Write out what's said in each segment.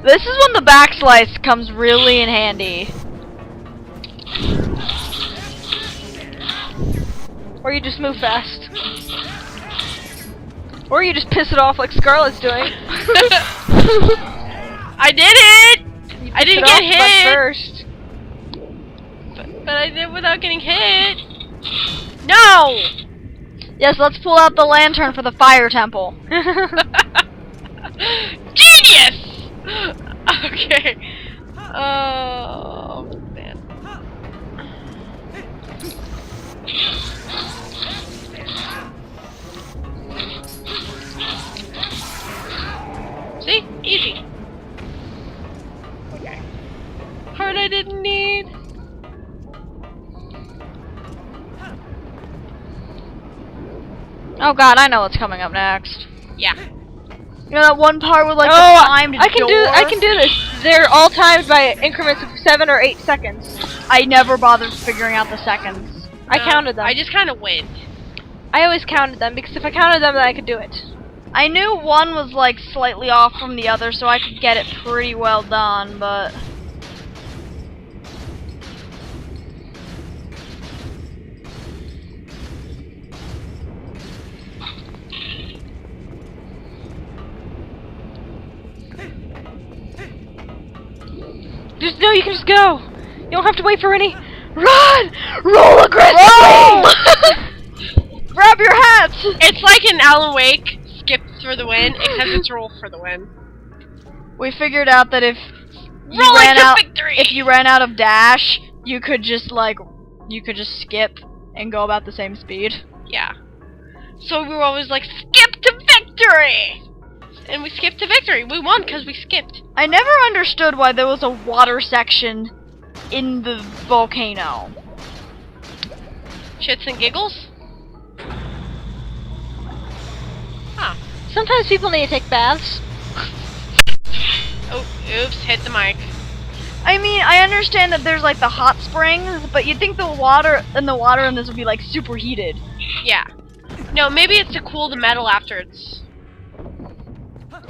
This is when the backslice comes really in handy. Or you just move fast. Or you just piss it off like Scarlett's doing. I did it! I didn't get hit! First. But I did without getting hit. No! Yes, let's pull out the lantern for the fire temple. Genius! Okay. Oh, man. See? Easy. Okay. Heart I didn't need. Oh god, I know what's coming up next. Yeah. You know that one part with like the timed I can do this. They're all timed by increments of 7 or 8 seconds. I never bothered figuring out the seconds. I counted them. I just kind of went. I always counted them because if I counted them, then I could do it. I knew one was like slightly off from the other, so I could get it pretty well done, but... No, you can just go. You don't have to wait for any. Run! Roll aggressively! Grab your hats! It's like an Alan Wake skip for the win, except it's roll for the win. We figured out that if you ran out of dash, you could just skip and go about the same speed. Yeah. So we were always like, skip to victory! And we skipped to victory. We won because we skipped. I never understood why there was a water section in the volcano. Shits and giggles? Huh. Sometimes people need to take baths. Oh, oops, hit the mic. I mean, I understand that there's like the hot springs, but you'd think the water in this would be like superheated. Yeah. No, maybe it's to cool the metal after it's...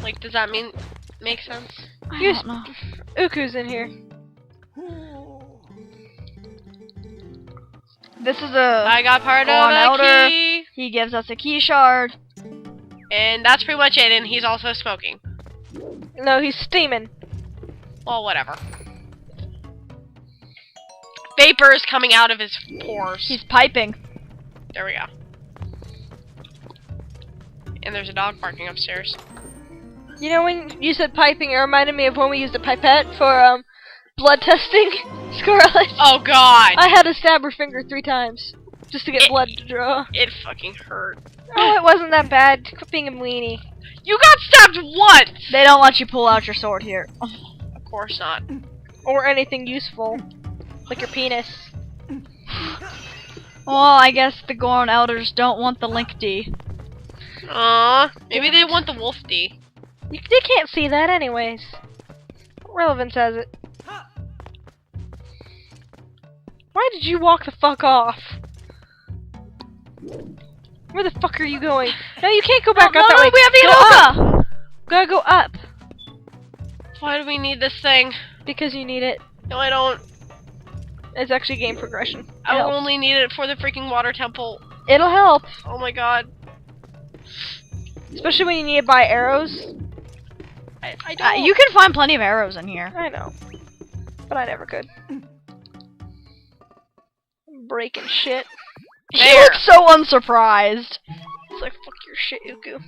Like, does that make sense? I don't know. Uku's in here. This is a... I got part of a elder. key. He gives us a key shard. And that's pretty much it, and he's also smoking. No, he's steaming. Well, whatever. Vapor is coming out of his pores. He's piping. There we go. And there's a dog barking upstairs. You know, when you said piping, it reminded me of when we used a pipette for blood testing. Scarlet. Oh god! I had to stab her finger 3 times just to get blood to draw. It fucking hurt. Oh, it wasn't that bad. Quit being a weenie. You got stabbed once! They don't let you pull out your sword here. Of course not. Or anything useful. Like your penis. Well, I guess the Gorn elders don't want the Link D. Aww. Maybe they want the Wolf D. They can't see that anyways. What relevance has it? Why did you walk the fuck off? Where the fuck are you going? No, you can't go back up that way. We have to go up. Gotta go up. Why do we need this thing? Because you need it. No, I don't. It's actually game progression. I only need it for the freaking water temple. It'll help. Oh my god. Especially when you need to buy arrows. I don't. You can find plenty of arrows in here. I know. But I never could. I'm breaking shit. He looks so unsurprised. It's like, fuck your shit, Uku.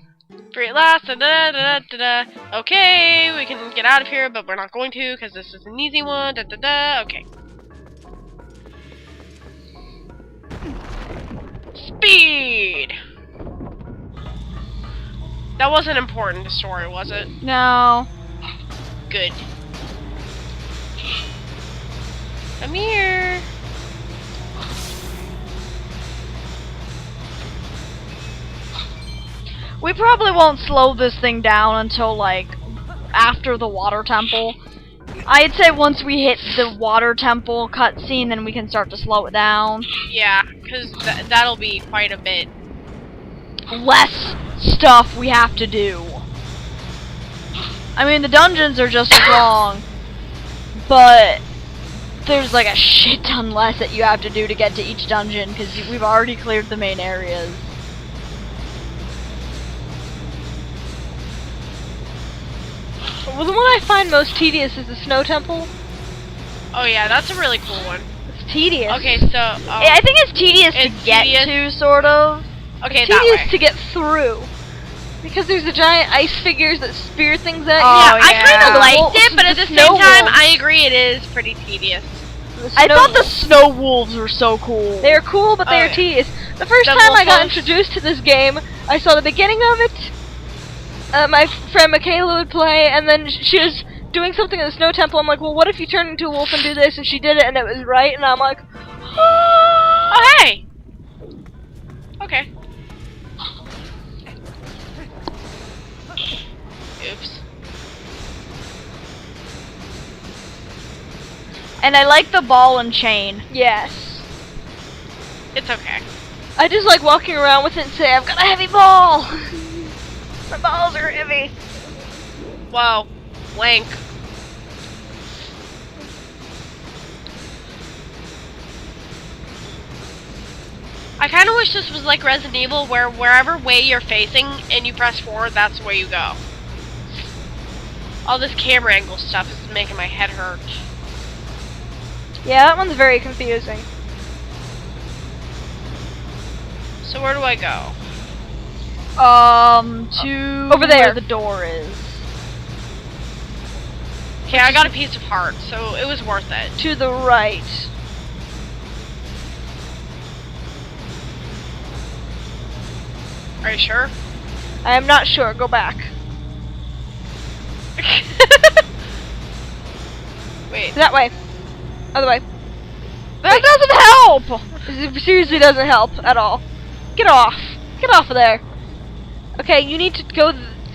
Free at last, da da da da da. Okay, we can get out of here, but we're not going to because this is an easy one. Da da da. Okay. Speed. That wasn't important to story, was it? No. Good. Come here. We probably won't slow this thing down until, like, after the water temple. I'd say once we hit the water temple cutscene, then we can start to slow it down. Yeah, because that'll be quite a bit. Less stuff we have to do. I mean, the dungeons are just as long, but there's like a shit ton less that you have to do to get to each dungeon because we've already cleared the main areas. Well, the one I find most tedious is the Snow Temple. Oh yeah, that's a really cool one. It's tedious. Okay, so I think it's tedious It's to get tedious. to, sort of. okay, that Tedious way. to get through. Because there's the giant ice figures that spear things at you. Oh, I kind yeah. of liked Wolves, it, but at the snow same time, wolves. I agree it is pretty tedious. I thought the snow wolves were so cool. They're cool, but Oh, they're yeah. tedious. The first The time I got wolves. introduced to this game, I saw the beginning of it. My friend Michaela would play, and then she was doing something in the Snow Temple. I'm like, well, what if you turn into a wolf and do this? And she did it, and it was right. And I'm like, Oh hey. Okay. Oops. And I like the ball and chain. yes. It's okay. I just like walking around with it and say, I've got a heavy ball. My balls are heavy. Whoa. Blank. I kind of wish this was like Resident Evil, where wherever way you're facing and you press forward, that's the way you go. All this camera angle stuff is making my head hurt. Yeah, that one's very confusing. So where do I go? To Over there. where the door is. Okay, I got a piece of heart, so it was worth it. To the right. Are you sure? I am not sure. Go back. Wait. That way. Other way. That doesn't help! It seriously doesn't help at all. Get off. Get off of there. Okay, you need to go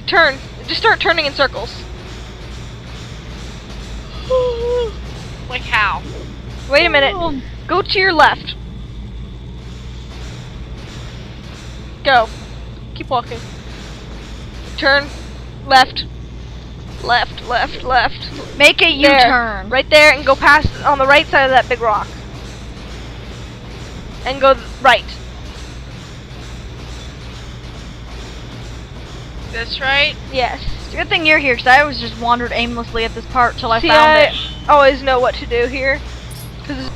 turn. Just start turning in circles. Like how? Wait a minute. Go to your left. Go. Keep walking. Turn. Left. Left, left, left. Make a There. U-turn. Right there, and go past on the right side of that big rock. And go right. This right? Yes. It's a good thing you're here, because I always just wandered aimlessly at this part till I See, found I it. always know what to do here. 'Cause